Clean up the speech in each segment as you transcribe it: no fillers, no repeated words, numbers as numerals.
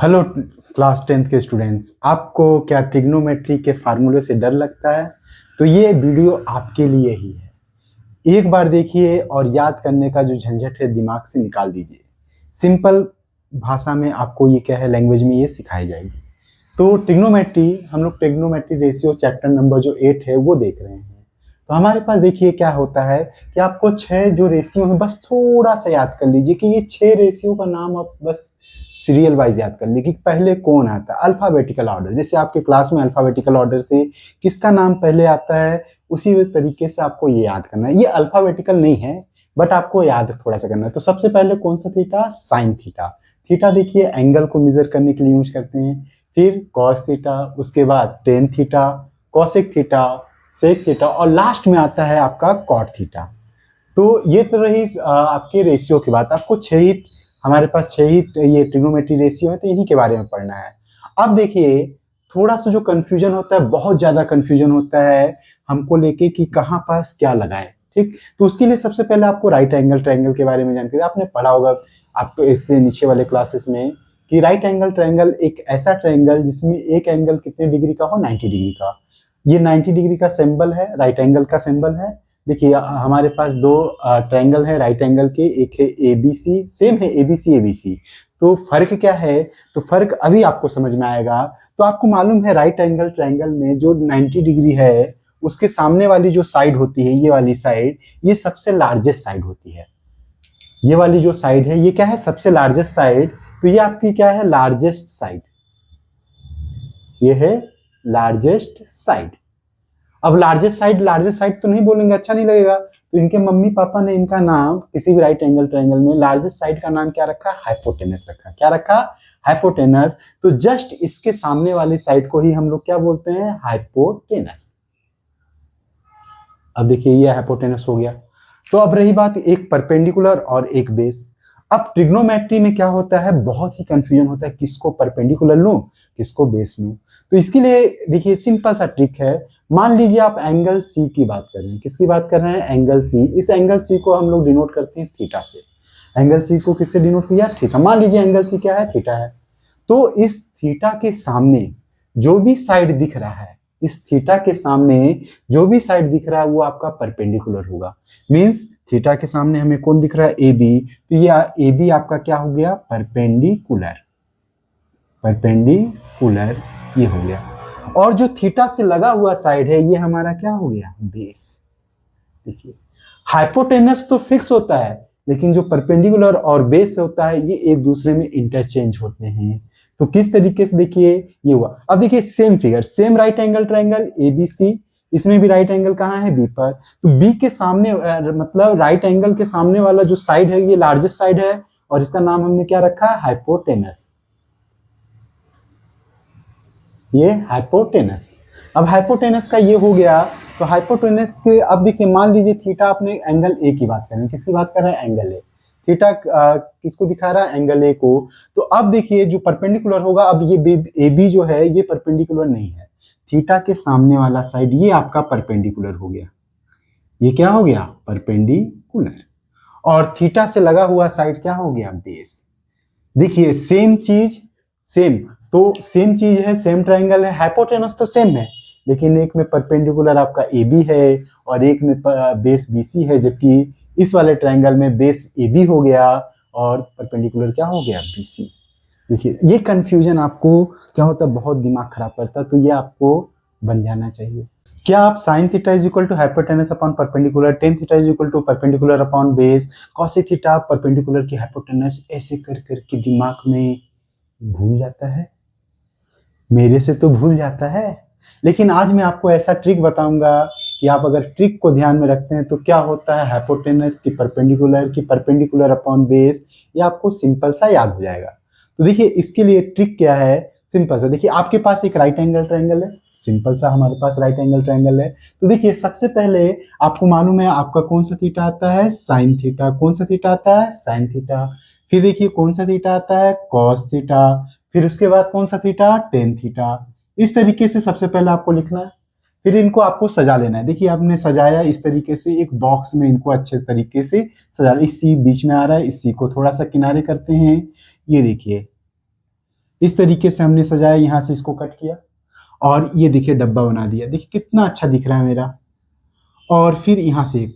Hello class 10th के students, आपको क्या ट्रिग्नोमेट्री के फार्मूले से डर लगता है? तो ये वीडियो आपके लिए ही है। एक बार देखिए और याद करने का जो झंझट है दिमाग से निकाल दीजिए। सिंपल भाषा में आपको ये क्या है, लैंग्वेज में ये सिखाई जाएगी। तो ट्रिग्नोमेट्री, हम लोग ट्रिग्नोमेट्री रेशियो चैप्टर नंबर जो 8 है वो देख रहे हैं। तो हमारे पास देखिए क्या होता है कि आपको 6 जो रेशियो है बस थोड़ा सा याद कर लीजिए कि ये 6 रेशियो का नाम आप बस सीरियल वाइज याद कर लीजिए कि पहले कौन आता है, अल्फाबेटिकल ऑर्डर। जैसे आपके क्लास में अल्फाबेटिकल ऑर्डर से किसका नाम पहले आता है उसी तरीके से आपको ये याद करना है। ये अल्फाबेटिकल नहीं है बट आपको याद थोड़ा सा करना है। तो सबसे पहले कौन सा थीटा? Sine theta. थीटा देखिए एंगल को मेजर करने के लिए यूज करते हैं। फिर कॉस थीटा, उसके बाद tan theta, cosec theta, sec theta और लास्ट में आता है आपका कॉट थीटा। तो ये तो रही आपके रेशियो की बात। आपको हमारे पास 6 ही ये ट्रिग्नोमेट्री रेशियो है तो इन्हीं के बारे में पढ़ना है। अब देखिए थोड़ा सा जो कंफ्यूजन होता है, बहुत ज्यादा कंफ्यूजन होता है हमको लेके कि कहाँ पास क्या लगाए। ठीक, तो उसके लिए सबसे पहले आपको राइट एंगल ट्रायंगल के बारे में जानकारी आपने पढ़ा होगा आपको इसलिए नीचे वाले क्लासेस में कि राइट एंगल ट्रायंगल एक ऐसा ट्रायंगल जिसमें एक एंगल कितने डिग्री का हो, 90 डिग्री का। ये 90 डिग्री का सिंबल है, राइट एंगल का सिंबल है। देखिए हमारे पास दो ट्रायंगल है राइट एंगल के, एक है एबीसी, सेम है एबीसी एबीसी। तो फर्क क्या है? तो फर्क अभी आपको समझ में आएगा। तो आपको मालूम है राइट एंगल ट्रायंगल में जो 90 डिग्री है उसके सामने वाली जो साइड होती है, ये वाली साइड, ये सबसे लार्जेस्ट साइड होती है। ये वाली जो साइड है ये क्या है? सबसे लार्जेस्ट साइड। तो ये आपकी क्या है? Largest side. ये है लार्जेस्ट साइड। अब लार्जेस्ट साइड तो नहीं बोलेंगे, अच्छा नहीं लगेगा। तो इनके मम्मी पापा ने इनका नाम किसी भी राइट एंगल ट्रायंगल में लार्जेस्ट साइड का नाम क्या रखा? हाइपोटेनस रखा। क्या रखा? हाइपोटेनस। तो जस्ट इसके सामने वाली साइड को ही हम लोग क्या बोलते हैं? हाइपोटेनस। अब देखिए ये हाइपोटेनस हो गया। तो अब रही बात एक परपेंडिकुलर और एक बेस। अब ट्रिग्नोमेट्री में क्या होता है, बहुत ही कंफ्यूजन होता है किसको परपेंडिकुलर लूं किसको बेस लूं। तो इसके लिए देखिए सिंपल सा ट्रिक है। मान लीजिए आप एंगल सी की बात कर रहे हैं। किसकी बात कर रहे हैं? Angle C. इस एंगल सी को हम लोग डिनोट करते हैं थीटा से। एंगल सी को किससे डिनोट किया? थीटा। मान लीजिए एंगल सी क्या है? थीटा है। तो इस थीटा के सामने जो भी साइड दिख रहा है, इस थीटा के सामने जो भी साइड दिख रहा है वो आपका परपेंडिकुलर होगा। मींस थीटा के सामने हमें कौन दिख रहा है? A B. तो ये ए बी आपका क्या हो गया? परपेंडिकुलर। परपेंडिकुलर ये हो गया। और जो थीटा से लगा हुआ साइड है ये हमारा क्या हो गया? बेस। देखिए हाइपोटेनस तो फिक्स होता है लेकिन जो परपेंडिकुलर और बेस होता है ये एक दूसरे में इंटरचेंज होते हैं। तो किस तरीके से देखिए ये हुआ। अब देखिए same figure, same right angle triangle ABC, इसमें भी राइट एंगल कहाँ है? बी पर। तो बी के सामने मतलब राइट एंगल के सामने वाला जो साइड है ये लार्जेस्ट साइड है और इसका नाम हमने क्या रखा है? हाइपोटेनस। ये हाइपोटेनस। अब हाइपोटेनस का ये हो गया। तो हाइपोटेनस के अब देखिए मान लीजिए थीटा अपने एंगल ए की बात कर रहे हैं। किसकी बात कर रहे हैं? Angle A. थीटा किसको दिखा रहा है? एंगल ए को। तो अब देखिए जो परपेंडिकुलर होगा, अब ये ए बी जो है ये परपेंडिकुलर नहीं है। थीटा के सामने वाला साइड ये आपका परपेंडिकुलर हो गया। ये क्या हो गया? परपेंडिकुलर। और थीटा से लगा हुआ साइड क्या हो गया? बेस। देखिए सेम चीज, सेम तो सेम चीज है, सेम ट्रायंगल है, हाइपोटेनस तो सेम है लेकिन एक में परपेंडिकुलर आपका ए बी है और एक में बेस बी सी है। जबकि इस वाले ट्रायंगल में बेस ए बी हो गया और परपेंडिकुलर क्या हो गया? B C. देखिए ये कंफ्यूजन आपको क्या होता है, बहुत दिमाग खराब करता है। तो ये आपको बन जाना चाहिए। क्या आप sine theta is equal to hypotenuse upon perpendicular, tan theta is equal to perpendicular upon base, cosec theta perpendicular की हाइपोटेनस, ऐसे कर करके दिमाग में भूल जाता है। मेरे से तो भूल जाता है। लेकिन आज मैं आपको ऐसा ट्रिक बताऊंगा कि आप अगर ट्रिक को ध्यान में रखते हैं तो क्या होता है हाइपोटेनस की परपेंडिकुलर अपॉन बेस, ये आपको सिंपल सा याद हो जाएगा। तो देखिए इसके लिए ट्रिक क्या है, सिंपल सा। देखिए आपके पास एक राइट एंगल ट्रायंगल है, सिंपल सा हमारे पास राइट एंगल ट्रायंगल है। तो देखिए सबसे पहले आपको मालूम है आपका कौन सा थीटा आता है? Sine theta. कौन सा थीटा आता है? Sine theta. फिर देखिए कौन सा थीटा आता है? Cos theta. फिर उसके बाद कौन सा थीटा? Tan theta. इस तरीके से सबसे पहले आपको लिखना है। फिर इनको आपको सजा लेना है। देखिए आपने सजाया इस तरीके से, एक बॉक्स में इनको अच्छे तरीके से सजा। इस सी बीच में आ रहा है, इस सी को थोड़ा सा किनारे करते हैं। ये देखिए इस तरीके से हमने सजाया, यहाँ से इसको कट किया और ये देखिए डब्बा बना दिया, देखिए कितना अच्छा दिख रहा है मेरा। और फिर यहाँ से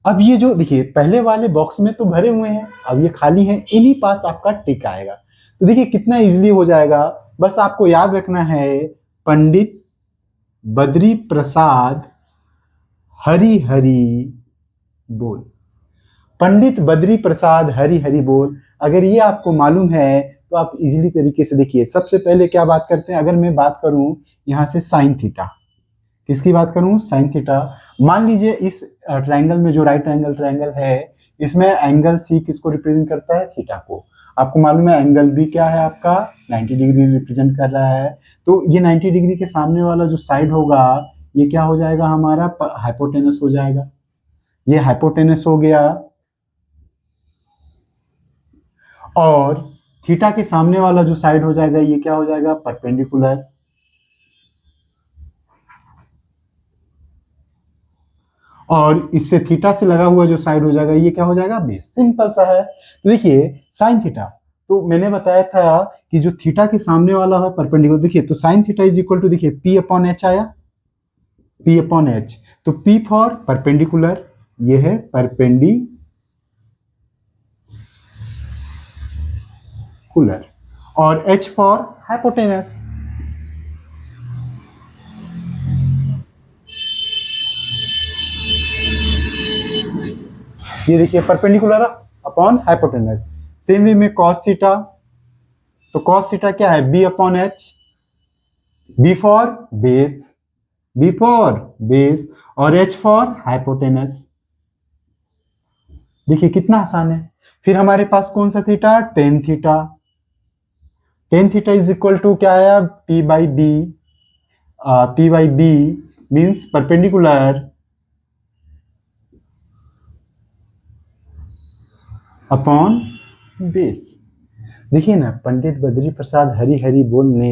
अब ये जो देखिए पहले वाले बॉक्स में तो भरे हुए हैं, अब ये खाली है, इन्हीं पास आपका टिक आएगा। तो देखिए कितना इजीली हो जाएगा। बस आपको याद रखना है, पंडित बद्री प्रसाद हरि हरि बोल। पंडित बद्री प्रसाद हरि हरि बोल, अगर ये आपको मालूम है तो आप इजीली तरीके से देखिए। सबसे पहले क्या बात करते हैं, अगर मैं बात करूं यहाँ से साइन थीटा, किसकी बात करूं, साइन थीटा। मान लीजिए इस ट्रायंगल में जो राइट एंगल ट्रायंगल है, इसमें एंगल सी किसको रिप्रेजेंट करता है, थीटा को। आपको मालूम है एंगल बी क्या है आपका, 90 डिग्री रिप्रेजेंट कर रहा है। तो ये 90 डिग्री के सामने वाला जो साइड होगा ये क्या हो जाएगा, हमारा हाइपोटेनस हो जाएगा। ये हाइपोटेनस हो गया। और थीटा के सामने वाला जो साइड हो जाएगा ये क्या हो जाएगा, परपेंडिकुलर। और इससे थीटा से लगा हुआ जो साइड हो जाएगा ये क्या हो जाएगा, बेस। सिंपल सा है। तो देखिए साइन थीटा, तो मैंने बताया था कि जो थीटा के सामने वाला है परपेंडिकुलर, देखिए तो sine theta is equal to, देखिए पी अपॉन एच आया, पी अपॉन एच। तो पी फॉर परपेंडिकुलर, ये है परपेंडिकुलर, और एच फॉर हाइपोटेनस। ये देखिए perpendicular upon hypotenuse. Same way में कॉस थीटा, तो कॉस थीटा क्या है, B upon H, B for base, B for base, और एच फॉर हाइपोटेनस। देखिए कितना आसान है। फिर हमारे पास कौन सा theta, tan theta. Tan theta is equal to क्या है, P by B. P by B means perpendicular upon base. देखिए ना, पंडित बद्री प्रसाद हरि हरि बोल ने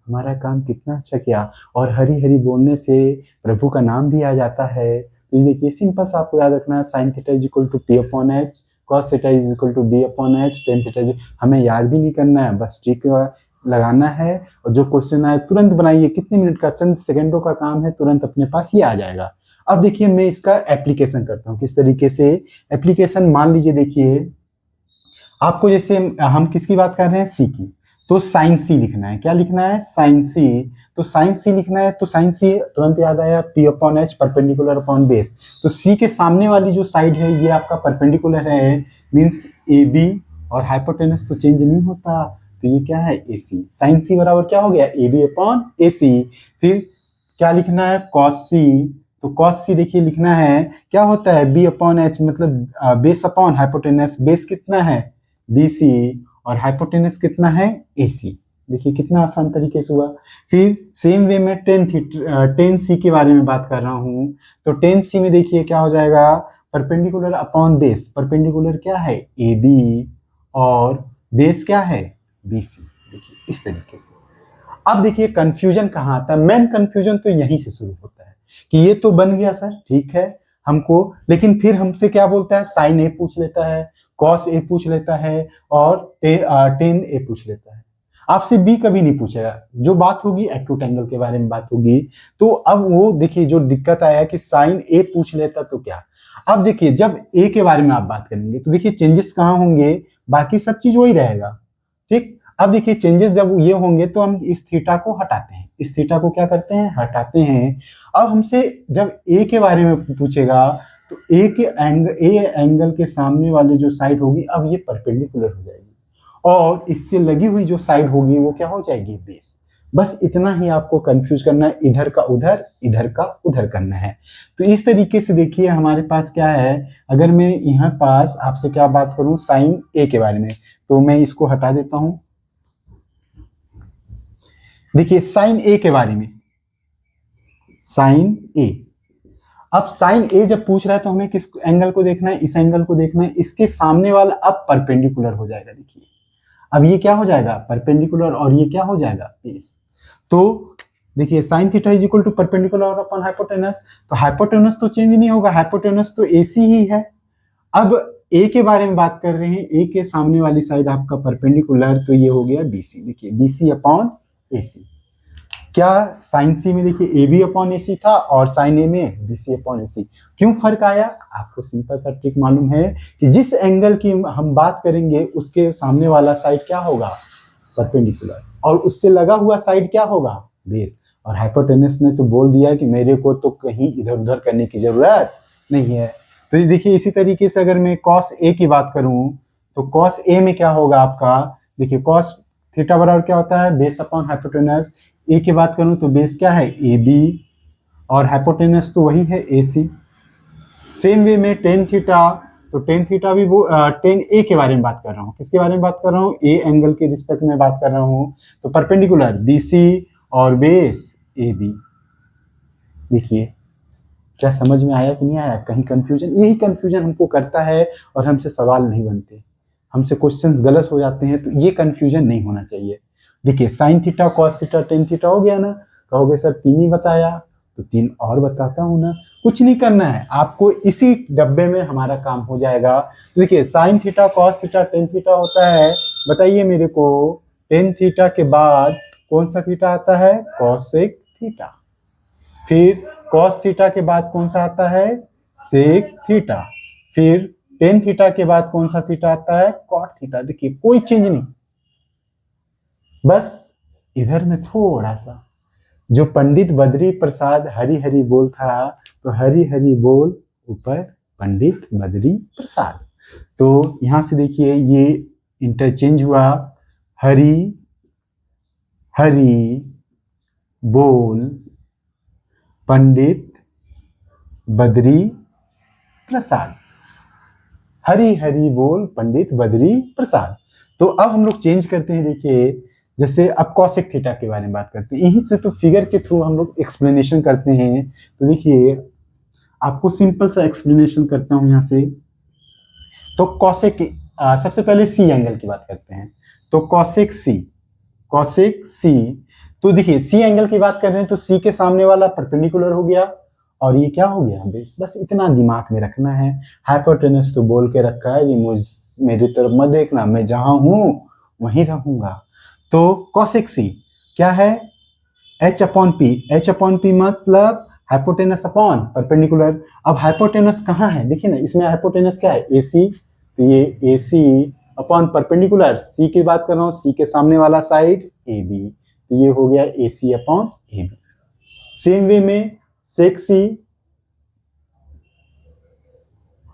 हमारा काम कितना अच्छा किया, और हरि हरि बोलने से प्रभु का नाम भी आ जाता है। तो ये देखिए सिंपल सा आपको याद रखना है, sine theta is equal to P upon H, cos theta is equal to B upon H, tan theta. हमें याद भी नहीं करना है, बस ट्रिक लगाना है, और जो क्वेश्चन आए तुरंत बनाइए। कितने मिनट का, चंद सेकंडों का काम है, तुरंत अपने पास ये आ जाएगा। अब देखिए मैं इसका एप्लीकेशन करता हूँ किस तरीके से। एप्लीकेशन मान लीजिए, देखिए आपको जैसे हम किसकी बात कर रहे हैं, सी की, तो साइन सी लिखना है। क्या लिखना है, साइन सी। तो साइन सी लिखना है, तो साइन सी तुरंत याद आया, P upon H perpendicular upon base. तो सी के सामने वाली जो साइड है ये आपका परपेंडिकुलर है, मींस ए बी, और हाइपोटेनस तो चेंज नहीं होता, तो ये क्या है, ए सी। साइन सी बराबर क्या हो गया, ए बी अपॉन ए सी। फिर क्या लिखना है, कॉस सी। तो कॉस सी देखिए लिखना है, क्या होता है, बी अपॉन एच, मतलब बेस अपॉन हाइपोटेनस। बेस कितना है, BC, और हाइपोटेनस कितना है, AC। देखिए कितना आसान तरीके से हुआ। फिर सेम वे में टेन सी के बारे में बात कर रहा हूं, तो टेन सी में देखिए क्या हो जाएगा, परपेंडिकुलर अपॉन बेस। परपेंडिकुलर क्या है, AB, और बेस क्या है, BC। देखिए इस तरीके से। अब देखिए कंफ्यूजन कहाँ आता है, मेन कंफ्यूजन तो यहीं से शुरू होता है कि ये तो बन गया सर, ठीक है हमको, लेकिन फिर हमसे क्या बोलता है, साइन ए पूछ लेता है, कॉस ए पूछ लेता है, और टेन ए पूछ लेता है। आपसे बी कभी नहीं पूछेगा। जो बात होगी एक्यूट एंगल के बारे में बात होगी। तो अब वो देखिए जो दिक्कत आया कि साइन ए पूछ लेता तो क्या। अब देखिए जब ए के बारे में आप बात करेंगे तो देखिए चेंजेस कहाँ होंगे, बाकी सब चीज वही रहेगा, ठीक। अब देखिए चेंजेस जब ये होंगे तो हम इस थीटा को हटाते हैं, इस थीटा को क्या करते हैं, हटाते हैं। अब हमसे जब ए के बारे में पूछेगा तो ए एंगल के सामने वाले जो साइड होगी अब ये परपेंडिकुलर हो जाएगी, और इससे लगी हुई जो साइड होगी वो क्या हो जाएगी, बेस। बस इतना ही आपको कंफ्यूज करना है, इधर का उधर, इधर का उधर करना है। तो इस तरीके से देखिए हमारे पास क्या है, अगर मैं यहाँ पास आपसे क्या बात करूं, साइन ए के बारे में, तो मैं इसको हटा देता हूं। देखिए साइन ए के बारे में, साइन ए। अब साइन ए जब पूछ रहा है तो हमें किस एंगल को देखना है, इस एंगल को देखना है। इसके सामने वाला अब परपेंडिकुलर हो जाएगा। देखिए अब ये क्या हो जाएगा, परपेंडिकुलर, और ये क्या हो जाएगा, बेस। तो देखिए sine theta is equal to perpendicular upon hypotenuse. तो हाइपोटेनस तो चेंज नहीं होगा, हाइपोटेनस तो AC ही है। अब ए के बारे में बात कर रहे हैं, ए के सामने वाली साइड आपका परपेंडिकुलर, तो ये हो गया बीसी। देखिए बीसी अपॉन एसी, क्या साइन सी में देखिए ए बी अपॉन ए सी था और साइन ए में बी सी अपॉन ए सी। क्यों फर्क आया? आपको सिंपल सा ट्रिक मालूम है कि जिस एंगल की हम बात करेंगे उसके सामने वाला साइड क्या होगा? परपेंडिकुलर, और उससे लगा हुआ साइड क्या होगा? बेस। और हाइपोटेनस ने तो बोल दिया कि मेरे को तो कहीं इधर उधर करने की जरूरत नहीं है। तो ये देखिए इसी तरीके से अगर मैं कॉस ए की बात करूं तो कॉस ए में क्या होगा आपका? देखिए कॉस थीटा बराबर क्या होता है? Base upon hypotenuse. ए की बात करूं तो बेस क्या है? ए बी, और हाइपोटेनस तो वही है ए सी। सेम वे में टेन थीटा, तो टेन थीटा भी वो टेन ए के बारे में बात कर रहा हूँ। किसके बारे में बात कर रहा हूँ? ए एंगल के रिस्पेक्ट में बात कर रहा हूँ। तो परपेंडिकुलर बी सी और बेस ए बी। देखिए क्या समझ में आया कि नहीं आया? कहीं कंफ्यूजन? यही कंफ्यूजन हमको करता है और हमसे सवाल नहीं बनते, हमसे क्वेश्चंस गलत हो जाते हैं। तो ये कंफ्यूजन नहीं होना चाहिए। देखिए sine theta cos theta tan theta हो गया ना। कहोगे सर तीन ही बताया, तो तीन और बताता हूं ना। कुछ नहीं करना है आपको, इसी डब्बे में हमारा काम हो जाएगा। तो देखिए sine theta cos theta tan theta होता है। बताइए मेरे को, टेन थीटा के बाद कौन सा थीटा आता है? Cosec theta. फिर कॉस थीटा के बाद कौन सा आता है? Sec theta. फिर टेन थीटा के बाद कौन सा थीटा आता है? Cot theta. देखिए कोई चेंज नहीं, बस इधर में थोड़ा सा जो पंडित बद्री प्रसाद हरि हरि बोल था, तो हरि हरि बोल ऊपर पंडित बद्री प्रसाद। तो यहां से देखिए ये इंटरचेंज हुआ, हरि हरि बोल पंडित बद्री प्रसाद। हरि हरि बोल पंडित बद्री प्रसाद। तो अब हम लोग चेंज करते हैं। देखिए जैसे अब कॉसेक थीटा के बारे में बात करते हैं, यहीं से तो फिगर के थ्रू हम लोग एक्सप्लेनेशन करते हैं। तो देखिए आपको सिंपल सा एक्सप्लेनेशन करता हूं यहां से। तो कॉसेक सबसे पहले सी एंगल की बात करते हैं। तो कॉसेक सी, कॉसेक सी, तो देखिए सी एंगल की बात कर रहे हैं तो सी के सामने वाला परपेंडिकुलर हो गया और ये क्या हो गया? बेस। बस इतना दिमाग में रखना है। हाइपोटेनस तो बोल के रखा है कि मेरी तरफ मत देखना, मैं जहां हूं वहीं रहूंगा। तो कॉसेक सी क्या है? H upon P. H upon P मतलब हाइपोटेनस अपॉन परपेंडिकुलर। अब हाइपोटेनस कहाँ है? देखिए ना, इसमें हाइपोटेनस क्या है? ए सी। तो ये ए सी अपॉन परपेंडिकुलर, सी की बात कर रहा हूं, सी के सामने वाला साइड ए बी। तो ये हो गया A C upon A B. Same way में sec C,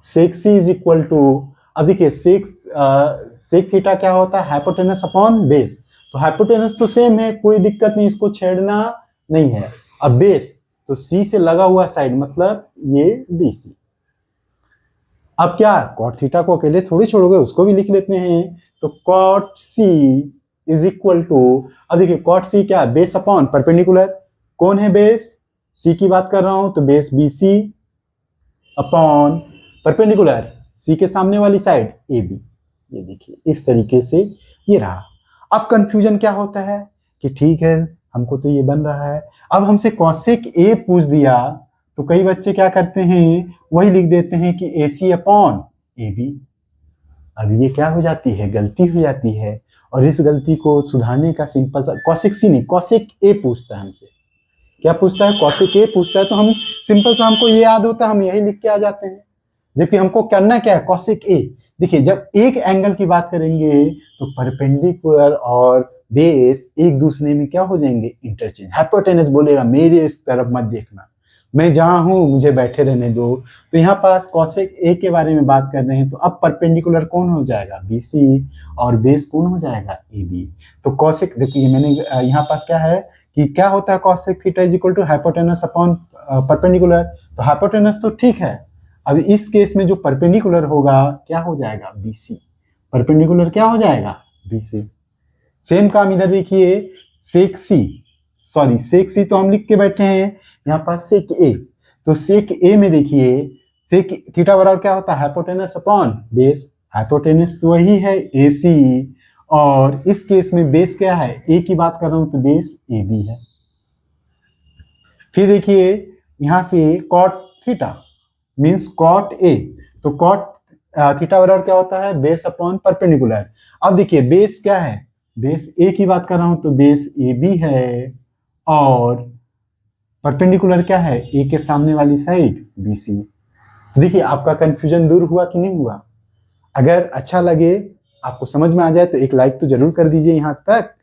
sec C is equal to, अब देखिए सेक थीटा क्या होता है? Hypotenuse upon base. तो हाइपोटेनस तो सेम है, कोई दिक्कत नहीं, इसको छेड़ना नहीं है। अब बेस तो सी से लगा हुआ साइड मतलब ये बी सी। अब क्या कॉट थीटा को अकेले थोड़ी छोड़ोगे, उसको भी लिख लेते हैं। तो cot C is equal to, अब देखिए कॉट सी क्या है? Base upon perpendicular. कौन है बेस? सी की बात कर रहा हूं, तो base B C upon perpendicular, C के सामने वाली साइड ए बी। ये देखिए इस तरीके से ये रहा। अब कंफ्यूजन क्या होता है कि ठीक है हमको तो ये बन रहा है, अब हमसे कॉसेक ए पूछ दिया तो कई बच्चे क्या करते हैं, वही लिख देते हैं कि ए सी अपॉन ए बी। अब ये क्या हो जाती है? गलती हो जाती है। और इस गलती को सुधारने का सिंपल सा, कॉसेक सी नहीं कॉसेक ए पूछता है हमसे। क्या पूछता है? कॉसेक ए पूछता है। तो हम सिंपल सा, हमको ये याद होता है, हम यही लिख के आ जाते हैं। जबकि हमको करना क्या है? कॉसेक ए। देखिए जब एक एंगल की बात करेंगे तो परपेंडिकुलर और बेस एक दूसरे में क्या हो जाएंगे? इंटरचेंज। हाइपोटेनस बोलेगा मेरे इस तरफ मत देखना, मैं जहां हूं मुझे बैठे रहने दो। तो यहाँ पास कॉसेक ए के बारे में बात कर रहे हैं, तो अब परपेंडिकुलर कौन हो जाएगा? बी सी, और बेस कौन हो जाएगा? ए बी। तो कॉसेक, देखिए मैंने यहाँ पास क्या है कि क्या होता है? Cosec theta is equal to hypotenuse upon perpendicular. तो हाइपोटेनस तो ठीक है, अब इस केस में जो परपेंडिकुलर होगा क्या हो जाएगा? B C. परपेंडिकुलर क्या हो जाएगा? B C. सेम काम इधर देखिए, सेक सी, सॉरी सेक सी तो हम लिख के बैठे हैं, यहाँ पास सेक ए। तो सेक ए में देखिए सेक थीटा बराबर क्या होता है? Hypotenuse upon base. हाइपोटेनस तो वही है ए सी, और इस केस में बेस क्या है? ए की बात कर रहा हूं तो बेस ए बी है। फिर देखिए यहां से cot theta means cot A. तो कॉट थीटा बराबर क्या होता है, बेस अपॉन परपेंडिकुलर। अब देखिए बेस क्या है, बेस ए की बात कर रहा हूं तो बेस ए बी है, और परपेंडिकुलर क्या है, ए के सामने वाली साइड बी सी। तो देखिए आपका कंफ्यूजन दूर हुआ कि नहीं हुआ। अगर अच्छा लगे, आपको समझ में आ जाए तो एक लाइक तो जरूर कर दीजिए यहाँ तक।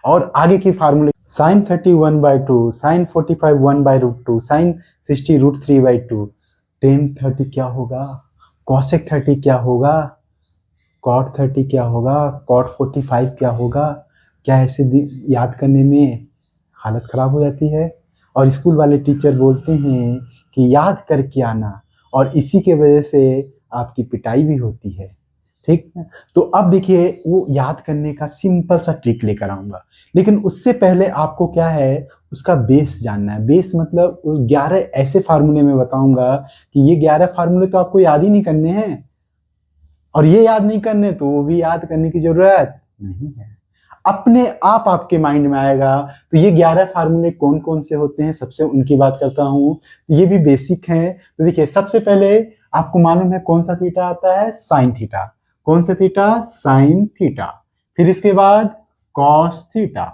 और आगे की फार्मूले, साइन 30 1/2, साइन 45 1/√2, साइन 60√3/2, टेन 30 क्या होगा, कॉसेक 30 क्या होगा, कॉट 30 क्या होगा, कॉट 45 क्या होगा। क्या ऐसे याद करने में हालत खराब हो जाती है। और स्कूल वाले टीचर बोलते हैं कि याद करके आना, और इसी के वजह से आपकी पिटाई भी होती है। ठीक है, तो अब देखिए वो याद करने का सिंपल सा ट्रिक लेकर आऊंगा, लेकिन उससे पहले आपको क्या है, उसका बेस जानना है। बेस मतलब 11 ऐसे फार्मूले में बताऊंगा कि ये 11 फार्मूले तो आपको याद ही नहीं करने हैं, और ये याद नहीं करने तो वो भी याद करने की जरूरत नहीं है, अपने आप आपके माइंड में आएगा। तो ये 11 फार्मूले कौन कौन से होते हैं, सबसे उनकी बात करता हूं। ये भी बेसिक हैं। तो देखिए सबसे पहले आपको मालूम है कौन सा थीटा आता है, साइन थीटा। कौन सा थीटा, साइन थीटा। फिर इसके बाद कॉस थीटा।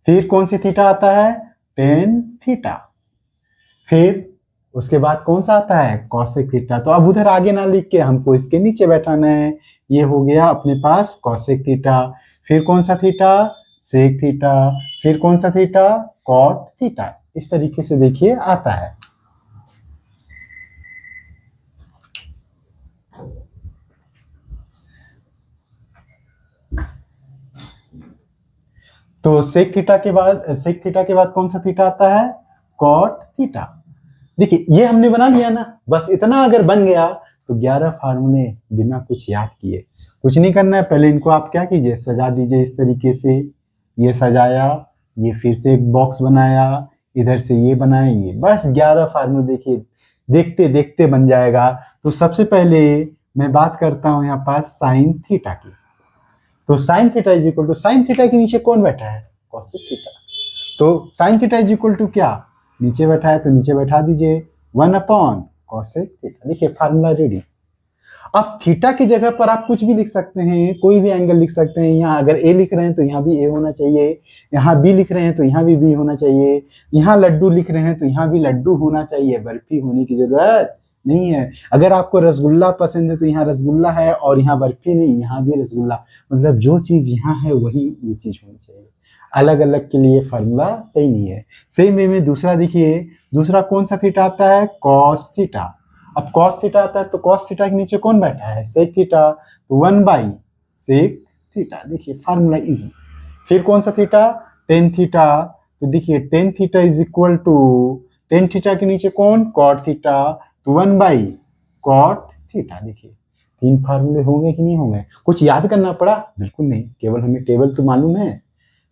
फिर कौन सी थीटा आता है, टेन थीटा। फिर उसके बाद कौन सा आता है, कॉसेक थीटा। तो अब उधर आगे ना लिख के हमको इसके नीचे बैठाना है। ये हो गया अपने पास कॉसेक थीटा। फिर कौन सा थीटा, सेक थीटा। फिर कौन सा थीटा, कॉट थीटा। इस तरीके से देखिए आता है। तो सेक थीटा के बाद कौन सा थीटा आता है, कॉट थीटा। देखिए ये हमने बना लिया ना, बस इतना अगर बन गया तो 11 फार्मूले बिना कुछ याद किए। कुछ नहीं करना है, पहले इनको आप क्या कीजिए, सजा दीजिए इस तरीके से। ये सजाया, ये फिर से एक बॉक्स बनाया, इधर से ये बनाया, ये बस 11 फार्मूले देखिए देखते देखते बन जाएगा। तो सबसे पहले मैं बात करता हूं यहाँ पास साइन थीटा की। तो sine theta is equal to, sine theta के नीचे कौन बैठा है, कॉसेक थीटा। तो sine theta is equal to क्या, नीचे बैठा है तो नीचे बैठा दीजिए 1 अपॉन कॉसेक थीटा। देखिए फार्मूला रेडी। अब थीटा की जगह पर आप कुछ भी लिख सकते हैं, कोई भी एंगल लिख सकते हैं। यहाँ अगर ए लिख रहे हैं तो यहाँ भी ए होना चाहिए, यहाँ बी लिख रहे हैं तो यहाँ भी बी होना चाहिए, यहाँ लड्डू लिख रहे हैं तो यहाँ भी लड्डू होना चाहिए, बर्फी होने की जरूरत नहीं है। अगर आपको रसगुल्ला पसंद है तो यहाँ रसगुल्ला है, और यहाँ बर्फी नहीं, यहाँ भी रसगुल्ला। मतलब जो चीज यहाँ है वही वो चीज होनी चाहिए। अलग अलग के लिए फॉर्मूला सही नहीं है। सेम वे में दूसरा देखिए, दूसरा कौन सा थीटा आता है, कॉस थीटा। अब कॉस थीटा आता है तो कॉस थीटा के नीचे कौन बैठा है, सेक थीटा। तो 1/सेक थीटा। देखिए फार्मूला इजी। फिर कौन सा थीटा, टेन थीटा। तो देखिए tan theta is equal to, tan theta के नीचे कौन, कॉट थीटा। तो 1/कॉट थीटा। देखिए 3 फार्मूले होंगे कि नहीं होंगे, कुछ याद करना पड़ा, बिल्कुल नहीं, केवल हमें टेबल तो मालूम है।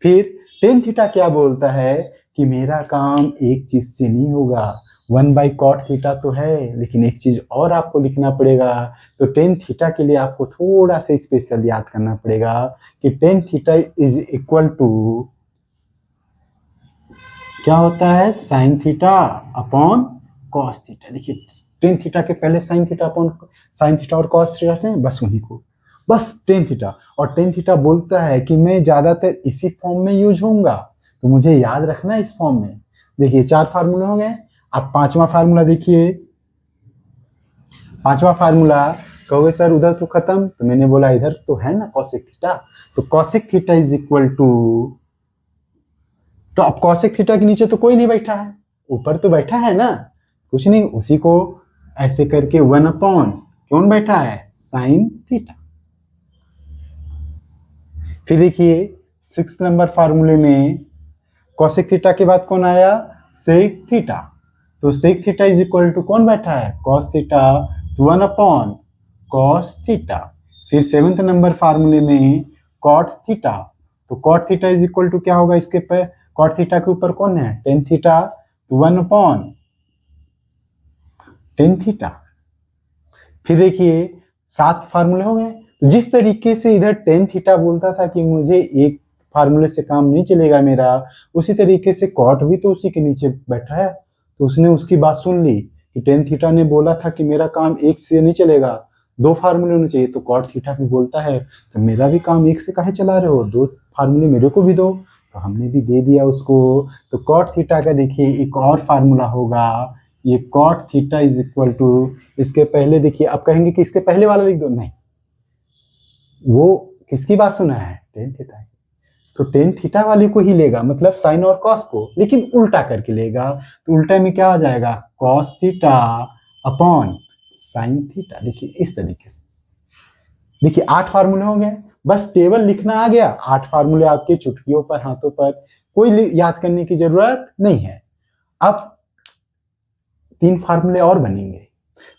फिर टेन थीटा क्या बोलता है कि मेरा काम एक चीज से नहीं होगा, 1/कॉट थीटा तो है, लेकिन एक चीज और आपको लिखना पड़ेगा। तो टेन थीटा के लिए आपको थोड़ा सा स्पेशल याद करना पड़ेगा कि tan theta is equal to क्या होता है, sine theta upon cos theta. देखिए टेन थीटा के पहले sine theta upon sine theta और कॉस थीटा रहते हैं, बस वहीं को, बस टेन थीटा। और टेन थीटा बोलता है कि मैं ज्यादातर इसी फॉर्म में यूज होऊंगा, तो मुझे याद रखना है इस फॉर्म में। देखिए 4 फार्मूले हो गए। अब 5वां फार्मूला देखिए। 5वां फार्मूला कहोगे सर उधर तो खत्म, तो मैंने बोला इधर तो है ना कॉसेक थीटा। तो cosec theta is equal to, तो अब कॉसेक थीटा के नीचे तो कोई नहीं बैठा है, ऊपर तो बैठा है ना, कुछ नहीं, उसी को ऐसे करके 1 अपॉन कौन बैठा है, साइन थीटा। फिर देखिए 6 नंबर फार्मूले में कॉसेक थीटा के बाद कौन आया, सेक थीटा। तो sec theta is equal to कौन बैठा है, कॉस थीटा। तो 1 अपॉन कॉस थीटा। फिर 7th नंबर फार्मूले में कॉट थीटा। तो cot theta is equal to क्या होगा, इसके पे कॉट थीटा के ऊपर कौन है, टेन थीटा। तो 1 अपॉन टेन थीटा। फिर देखिए 7 फार्मूले हो गए। तो जिस तरीके से इधर टेन थीटा बोलता था कि मुझे एक फार्मूले से काम नहीं चलेगा मेरा, उसी तरीके से कॉट भी तो उसी के नीचे बैठा है। तो उसने उसकी बात सुन ली कि टेन थीटा ने बोला था कि मेरा काम एक से नहीं चलेगा, दो फार्मूले होने चाहिए, तो कॉट थीटा भी बोलता है तो मेरा भी काम एक से काहे चला रहे हो, दो फार्मूले मेरे को भी दो, तो हमने भी दे दिया उसको। तो कॉट थीटा का देखिए एक और फार्मूला होगा, ये cot theta is equal to, इसके पहले देखिए, आप कहेंगे कि इसके पहले वाला लिख दो, नहीं, वो किसकी बात सुना है, टेन थीटा की, तो टेन थीटा वाले को ही लेगा, मतलब साइन और कॉस को, लेकिन उल्टा करके लेगा। तो उल्टा में क्या आ जाएगा, cos theta upon sine theta. देखिए इस तरीके से, देखिए 8 फार्मूले हो गए, बस टेबल लिखना आ गया, 8 फार्मूले आपके चुटकियों पर, हाथों पर, कोई याद करने की जरूरत नहीं है। अब 3 फार्मूले और बनेंगे,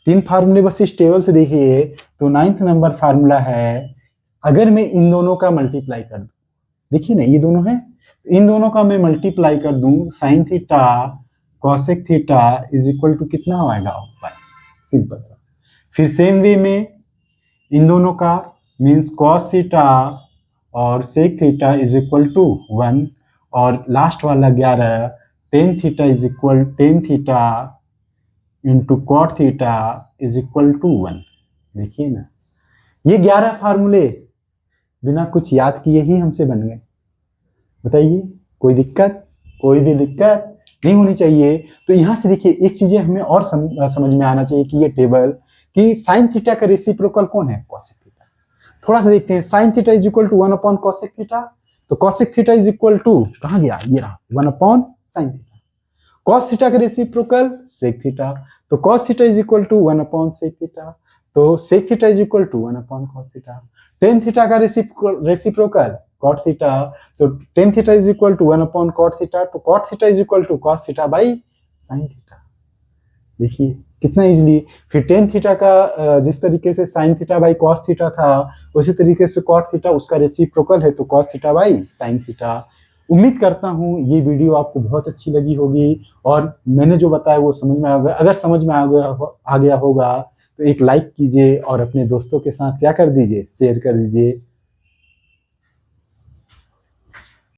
3 फार्मूले बस इस टेबल से देखिए। तो 9th नंबर फार्मूला है, अगर मैं इन दोनों का मल्टीप्लाई कर दूं, देखिए ना ये दोनों है, इन दोनों का मैं मल्टीप्लाई कर दूं, sine theta cosec theta is equal to कितना आएगा, वन, सिंपल सा। फिर सेम वे में इन दोनों का मीन्स कॉस थीटा और sec theta is equal to 1, और लास्ट वाला 11 tan theta is equal, tan theta into cot theta is equal to 1। देखिए ना, ये 11 फार्मूले बिना कुछ याद किए ही हमसे बन गए। बताइए कोई दिक्कत, कोई भी दिक्कत नहीं होनी चाहिए। तो यहाँ से देखिए एक चीजें हमें और समझ में आना चाहिए कि ये टेबल, कि साइन थीटा का रेसिप्रोकल कौन है, कॉसेक थीटा। थोड़ा सा देखते हैं, sine theta is equal to 1 upon cosec theta, तो cosec theta is equal to, कहाँ गया, ये रहा, 1 upon sine theta. Cos theta का रेसिप्रोकल सेक थीटा, तो cos theta is equal to 1 upon sec theta, तो sec theta is equal to 1 upon cos theta. Tan theta का reciprocal cot theta, तो tan theta is equal to 1 upon cot theta, तो cot theta is equal to cos theta by sine theta. देखिए कितना easily. फिर tan theta का जिस तरीके से sine theta by cos theta था, उसी तरीके से कॉट थीटा उसका रेसिप्रोकल है, तो cos theta by sine theta. उम्मीद करता हूँ ये वीडियो आपको बहुत अच्छी लगी होगी, और मैंने जो बताया वो समझ में आ गया। अगर समझ में आ गया होगा तो एक लाइक कीजिए, और अपने दोस्तों के साथ क्या कर दीजिए, शेयर कर दीजिए।